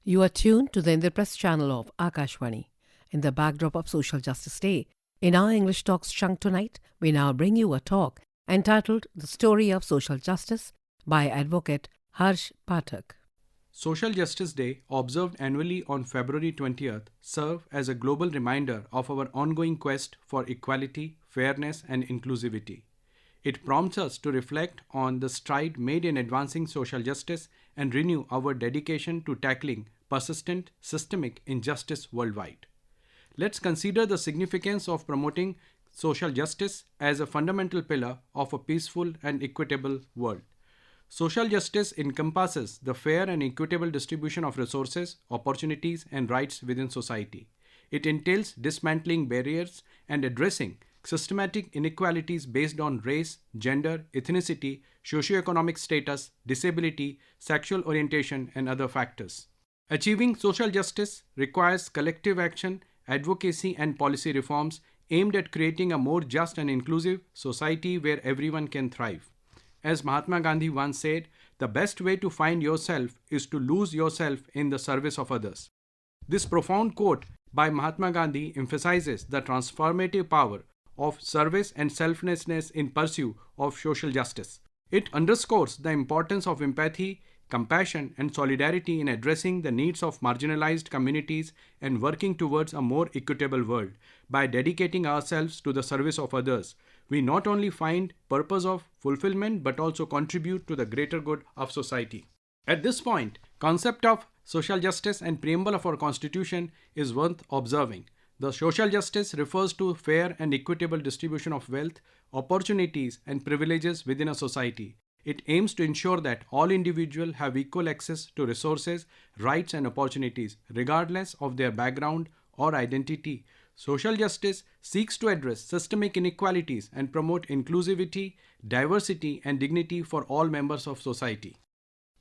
You are tuned to the Indraprasth channel of Akashvani. In the backdrop of Social Justice Day, in our English Talks chunk tonight, we now bring you a talk entitled The Story of Social Justice by Advocate Harsh Pathak. Social Justice Day, observed annually on February 20th, serve as a global reminder of our ongoing quest for equality, fairness, and inclusivity. It prompts us to reflect on the stride made in advancing social justice and renew our dedication to tackling persistent systemic injustice worldwide. Let's consider the significance of promoting social justice as a fundamental pillar of a peaceful and equitable world. Social justice encompasses the fair and equitable distribution of resources, opportunities, and rights within society. It entails dismantling barriers and addressing systematic inequalities based on race, gender, ethnicity, socioeconomic status, disability, sexual orientation, and other factors. Achieving social justice requires collective action, advocacy, and policy reforms aimed at creating a more just and inclusive society where everyone can thrive. As Mahatma Gandhi once said, the best way to find yourself is to lose yourself in the service of others. This profound quote by Mahatma Gandhi emphasizes the transformative power of service and selflessness in pursuit of social justice. It underscores the importance of empathy, compassion, and solidarity in addressing the needs of marginalized communities and working towards a more equitable world. By dedicating ourselves to the service of others, we not only find purpose of fulfillment but also contribute to the greater good of society. At this point, concept of social justice and preamble of our constitution is worth observing. The social justice refers to fair and equitable distribution of wealth, opportunities, and privileges within a society. It aims to ensure that all individuals have equal access to resources, rights, and opportunities, regardless of their background or identity. Social justice seeks to address systemic inequalities and promote inclusivity, diversity, and dignity for all members of society.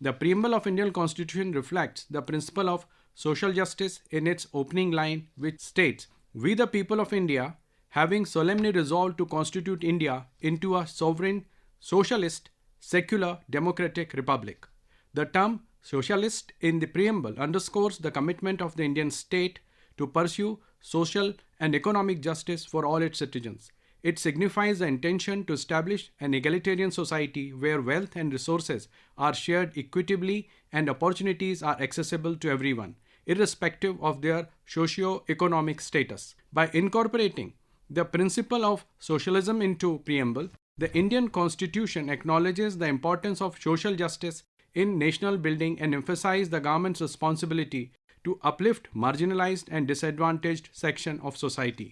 The preamble of Indian Constitution reflects the principle of social justice in its opening line, which states, "We the people of India, having solemnly resolved to constitute India into a sovereign, socialist, secular, democratic republic." The term socialist in the preamble underscores the commitment of the Indian state to pursue social and economic justice for all its citizens. It signifies the intention to establish an egalitarian society where wealth and resources are shared equitably and opportunities are accessible to everyone, irrespective of their socio-economic status. By incorporating the principle of socialism into preamble, the Indian Constitution acknowledges the importance of social justice in national building and emphasizes the government's responsibility to uplift marginalized and disadvantaged section of society.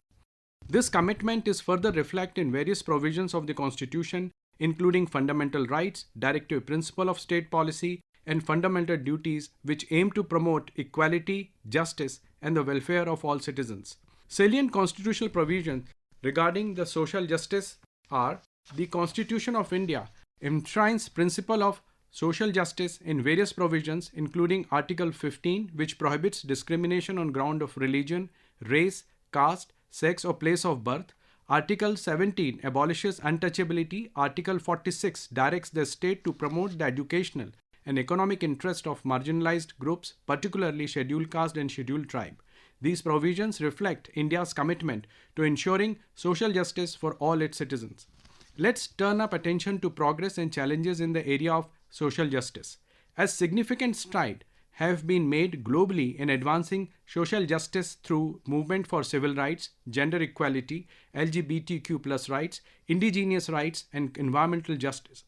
This commitment is further reflected in various provisions of the Constitution, including fundamental rights, directive principle of state policy, and fundamental duties which aim to promote equality, justice, and the welfare of all citizens. Salient constitutional provisions regarding the social justice are: the Constitution of India enshrines principle of social justice in various provisions, including Article 15, which prohibits discrimination on ground of religion, race, caste, sex, or place of birth. Article 17 abolishes untouchability. Article 46 directs the state to promote the educational and economic interest of marginalized groups, particularly scheduled caste and scheduled tribe. These provisions reflect India's commitment to ensuring social justice for all its citizens. Let's turn up attention to progress and challenges in the area of social justice. As significant strides have been made globally in advancing social justice through movement for civil rights, gender equality, LGBTQ+ rights, indigenous rights, and environmental justice.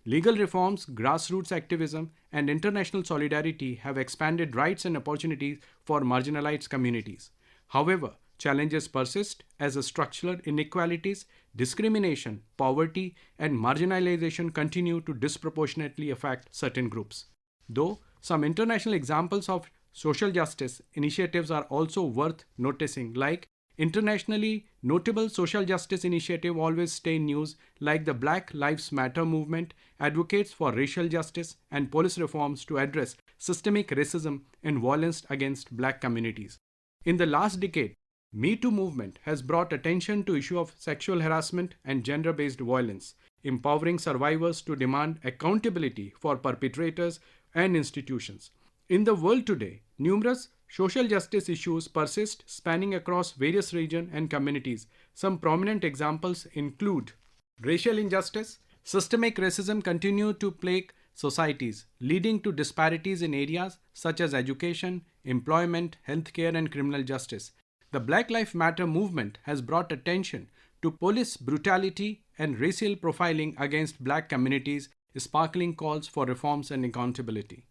Legal reforms, grassroots activism, and international solidarity have expanded rights and opportunities for marginalized communities. However, challenges persist as structural inequalities, discrimination, poverty, and marginalization continue to disproportionately affect certain groups. Though some international examples of social justice initiatives are also worth noticing, like internationally notable social justice initiative always stay in news, like the Black Lives Matter movement advocates for racial justice and police reforms to address systemic racism and violence against black communities. In the last decade, Me Too movement has brought attention to issue of sexual harassment and gender-based violence, empowering survivors to demand accountability for perpetrators and institutions. In the world today, numerous social justice issues persist spanning across various regions and communities. Some prominent examples include racial injustice. Systemic racism continues to plague societies, leading to disparities in areas such as education, employment, healthcare, and criminal justice. The Black Lives Matter movement has brought attention to police brutality and racial profiling against black communities, sparkling calls for reforms and accountability.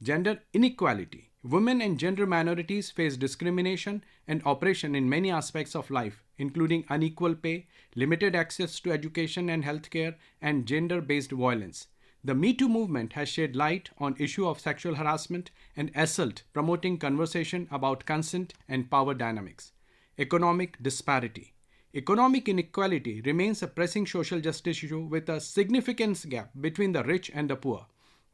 Gender inequality. Women and gender minorities face discrimination and oppression in many aspects of life, including unequal pay, limited access to education and healthcare, and gender based violence. The Me Too movement has shed light on issue of sexual harassment and assault, promoting conversation about consent and power dynamics. Economic disparity. Economic inequality remains a pressing social justice issue with a significant gap between the rich and the poor.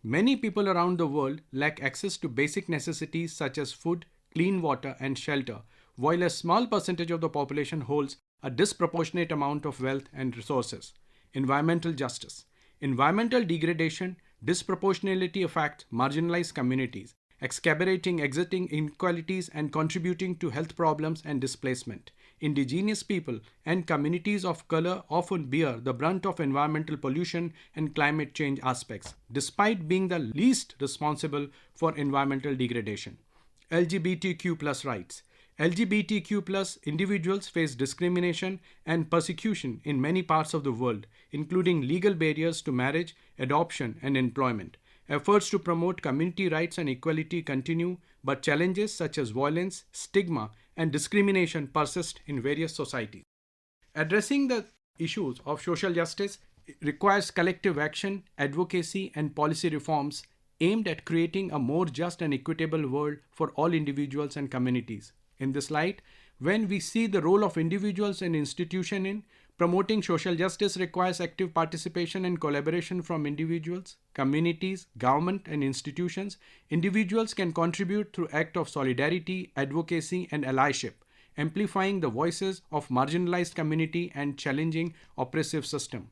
Many people around the world lack access to basic necessities such as food, clean water, and shelter, while a small percentage of the population holds a disproportionate amount of wealth and resources. Environmental justice. Environmental degradation disproportionately affects marginalized communities, exacerbating existing inequalities and contributing to health problems and displacement. Indigenous people and communities of color often bear the brunt of environmental pollution and climate change aspects, despite being the least responsible for environmental degradation. LGBTQ plus rights. LGBTQ plus individuals face discrimination and persecution in many parts of the world, including legal barriers to marriage, adoption, and employment. Efforts to promote community rights and equality continue, but challenges such as violence, stigma, and discrimination persist in various societies. Addressing the issues of social justice requires collective action, advocacy, and policy reforms aimed at creating a more just and equitable world for all individuals and communities. In this light, when we see the role of individuals and institutions in promoting social justice requires active participation and collaboration from individuals, communities, government, and institutions. Individuals can contribute through acts of solidarity, advocacy, and allyship, amplifying the voices of marginalized community and challenging oppressive system.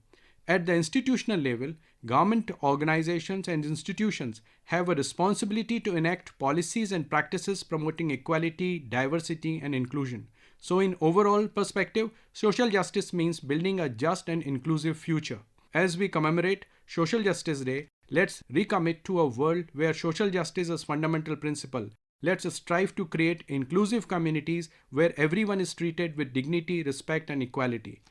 At the institutional level, government organizations and institutions have a responsibility to enact policies and practices promoting equality, diversity, and inclusion. So, in overall perspective, social justice means building a just and inclusive future. As we commemorate Social Justice Day, let's recommit to a world where social justice is fundamental principle. Let's strive to create inclusive communities where everyone is treated with dignity, respect, and equality.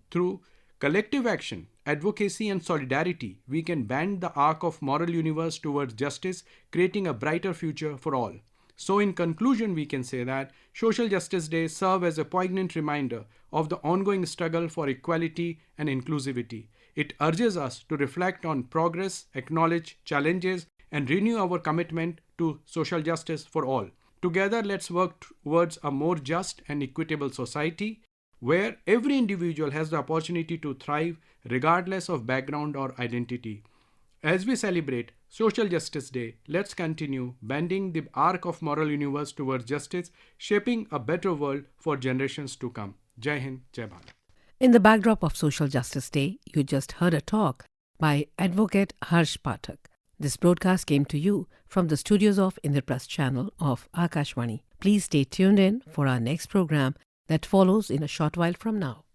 Through collective action, advocacy, and solidarity, we can bend the arc of moral universe towards justice, creating a brighter future for all. So in conclusion, we can say that Social Justice Day serves as a poignant reminder of the ongoing struggle for equality and inclusivity. It urges us to reflect on progress, acknowledge challenges, and renew our commitment to social justice for all. Together, let's work towards a more just and equitable society where every individual has the opportunity to thrive regardless of background or identity. As we celebrate Social Justice Day, let's continue bending the arc of moral universe towards justice, shaping a better world for generations to come. Jai Hind, Jai Bharat. In the backdrop of Social Justice Day, you just heard a talk by Advocate Harsh Pathak. This broadcast came to you from the studios of Indraprasth channel of Akashvani. Please stay tuned in for our next program that follows in a short while from now.